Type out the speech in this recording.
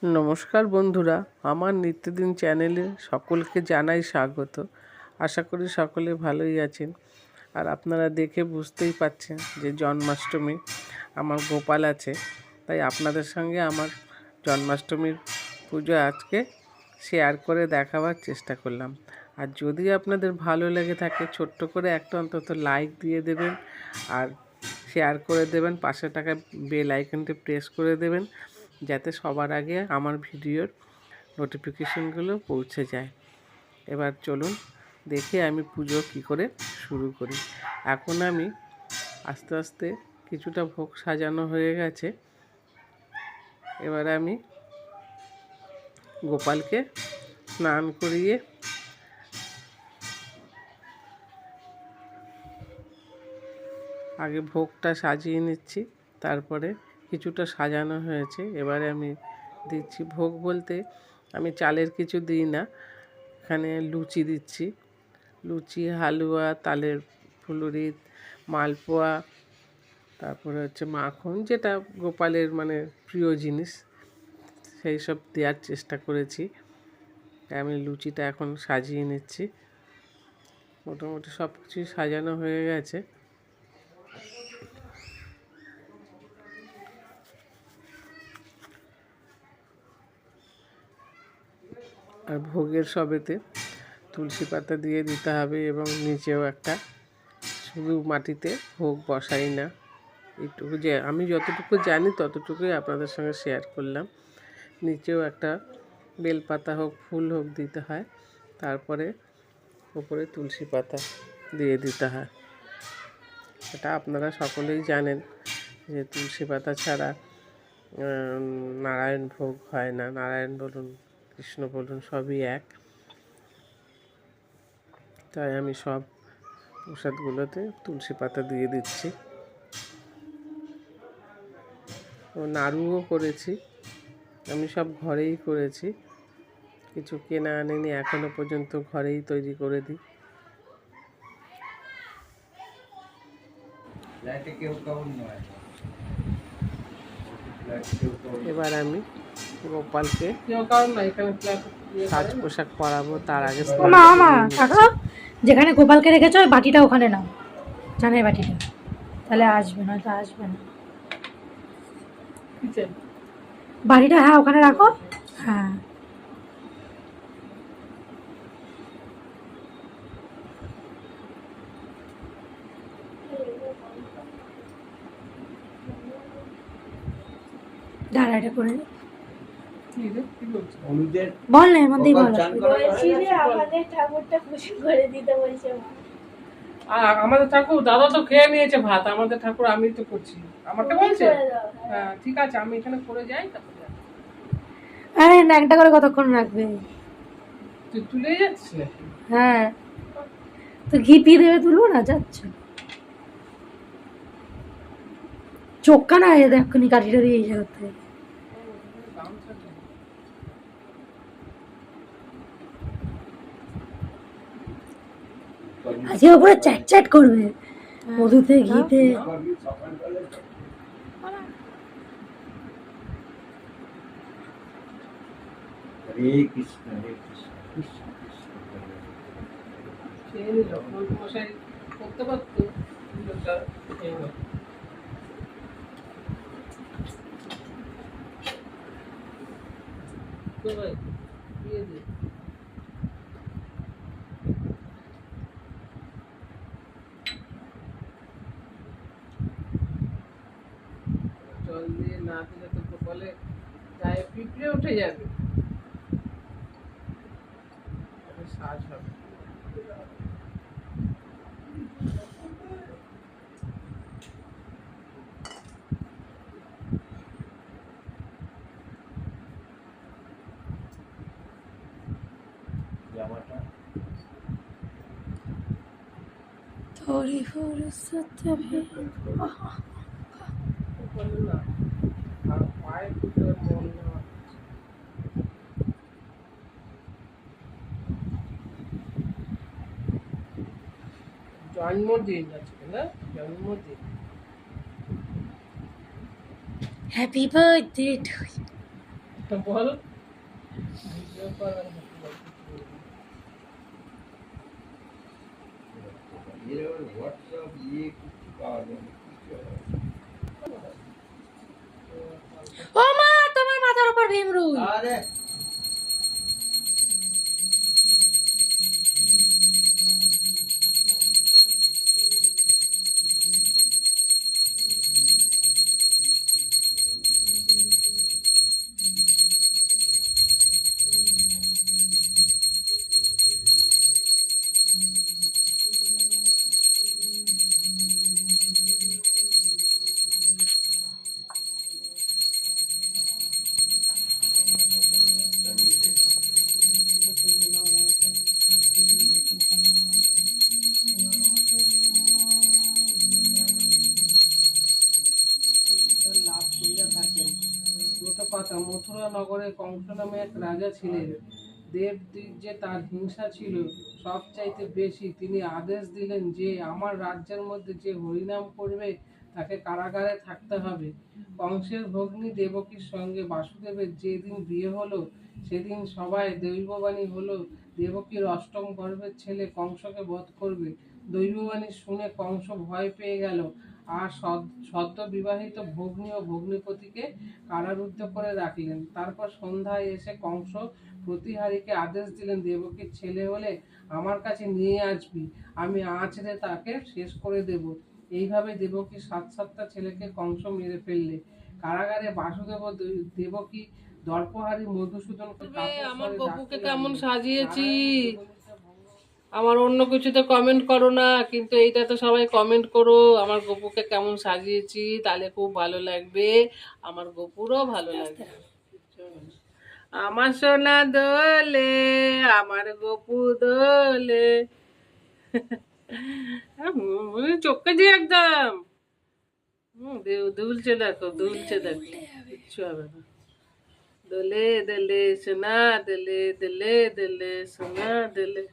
নমস্কার বন্ধুরা, আমার নিত্যদিন চ্যানেলে সকলকে জানাই স্বাগত। আশা করি সকলে ভালোই আছেন। আর আপনারা দেখে বুঝতেই পাচ্ছেন যে জন্মাষ্টমী আমার গোপাল আছে, তাই আপনাদের সঙ্গে আমার জন্মাষ্টমীর পুজো আজকে শেয়ার করে দেখাবার চেষ্টা করলাম। আর যদি আপনাদের ভালো লেগে থাকে ছোট্ট করে একটা অন্তত লাইক দিয়ে দেবেন, আর শেয়ার করে দেবেন, পাশে থাকা বেল আইকনটি প্রেস করে দেবেন, যাতে সবার আগে আমার ভিডিওর নোটিফিকেশনগুলো পৌঁছে যায়। এবার চলুন দেখে আমি পুজো কী করে শুরু করি। এখন আমি আস্তে আস্তে কিছুটা ভোগ সাজানো হয়ে গেছে। এবার আমি গোপালকে স্নান করিয়ে আগে ভোগটা সাজিয়ে নিচ্ছি, তারপরে কিছুটা সাজানো হয়েছে এবারে আমি দিচ্ছি। ভোগ বলতে আমি চালের কিছু দিই না, এখানে লুচি দিচ্ছি। লুচি, হালুয়া, তালের ফুলুরি, মালপোয়া, তারপরে হচ্ছে মাখন, যেটা গোপালের মানে প্রিয় জিনিস, সেই সব দেওয়ার চেষ্টা করেছি। আমি লুচিটা এখন সাজিয়ে নিচ্ছি। মোটামুটি সব কিছুই সাজানো হয়ে গেছে। আর ভোগের সবেতে তুলসী পাতা দিয়ে দিতে হবে, এবং নিচেও একটা, শুধু মাটিতে ভোগ বসাই না। এইটুকু যে আমি যতটুকু জানি ততটুকুই আপনাদের সঙ্গে শেয়ার করলাম। নিচেও একটা বেলপাতা হোক, ফুল হোক দিতে হয়, তারপরে উপরে তুলসী পাতা দিয়ে দিতে হয়। এটা আপনারা সকলেই জানেন যে তুলসী পাতা ছাড়া নারায়ণ ভোগ হয় না। নারায়ণ বলুন, কৃষ্ণ বলুন, সবই এক। তাই আমি সব প্রসাদগুলোতে তুলসী পাতা দিয়ে দিচ্ছি। ও নাড়ুও করেছি, আমি সব ঘরেই করেছি, কিছু কেনা আনিনি, এখনো পর্যন্ত ঘরেই তৈরি করে দিই। এবার আমি গোপালকে সাজ পোশাক পরাবো, তার আগে যেখানে গোপালকে রেখেছো ওই বাটিটা ওখানে নাও, চানের বাটিটা, তাহলে আসবে না, তো আসবে না। বাটিটা হ্যাঁ ওখানে রাখো। হ্যাঁ দাঁড়া, এটা করে বল না, এর মধ্যেই বল। আমাদের ঠাকুর দাদা তো খেয়ে নিয়েছে ভাত, আমাদের ঠাকুর আমি তো করছি, আমাকে বলছে হ্যাঁ ঠিক আছে, আমি এখানে করে যাই, তারপরে আরে ন্যাংটা করে কতক্ষণ রাখবে? তুই তুলে যাচ্ছিস নাকি? হ্যাঁ, তো ঘি পিয়ে দেবে, তুলবো না, যাচ্ছ চোখা না দেখনি কাঠিটা দিয়ে এই জায়গাতে। আজকে ওপরে চ্যাট চ্যাট করবে মধুতে, ঘিতে। হরে কৃষ্ণ হরে কৃষ্ণ কৃষ্ণ কৃষ্ণ মশাই করতে পারতো। জল দিয়ে না দিলে তো গোপালে গায়ে পিঁপড়ে উঠে যাবে, সাজ হবে। জামাটা थोड़ी फुर्सत भी বলে না, আর পায়ে দুটো মন নেওয়া। জন্মদিন আজকে না, জন্মদিন। हैप्पी बर्थडे टू यू, বল ये और व्हाट्सएप ये कुछ पाওয়া যায় না, কিছু হয় না। ও মা, তোমার মাথার উপর ভীমরুল। আরে লাভ করিয়া থাকেন। দুটো কথা, মথুরা নগরে কংস নামে এক রাজা ছিলেন। দেবদির যে তার হিংসা ছিল সবচাইতে বেশি, তিনি আদেশ দিলেন যে আমার রাজ্যের মধ্যে যে হরিনাম করবে তাকে কারাগারে থাকতে হবে। কংসের ভগ্নী দেবকীর সঙ্গে বাসুদেবের যেদিন বিয়ে হলো সেদিন সবাই দৈববাণী হলো দেবকীর অষ্টম গর্ভের ছেলে কংসকে বধ করবে। দৈববাণী শুনে কংস ভয় পেয়ে গেল আর সদ্য বিবাহিত ভগ্নী ও ভগ্নিপতিকে কারারুদ্ধ করে রাখলেন। তারপর সন্ধ্যায় এসে কংস প্রতিহারীকে আদেশ দিলেন, দেবকীর ছেলে হলে আমার কাছে নিয়ে আসবি, আমি আঁচড়ে তাকে শেষ করে দেব। এইভাবে দেবকীর সাতটা ছেলেকে কংস মেরে ফেললে। কারাগারে বাসুদেব ও দেবকী দর্পহারী মধুসূদন আমার গপুকে কেমন সাজিয়েছি। আমার অন্য কিছুতে কমেন্ট করো না, কিন্তু এইটা তো সবাই কমেন্ট করো আমার গপুকে কেমন সাজিয়েছি, তাহলে খুব ভালো লাগবে, আমার গপুরও ভালো লাগবে। আমার সোনা দোলে, আমার গপু দোলে, চোখে দিয়ে একদম দুলছে, দেখো দুলছে, দেখো কিচ্ছু হবে না। দোলে দোলে সোনা দোলে, দোলে দোলে সোনা দোলে।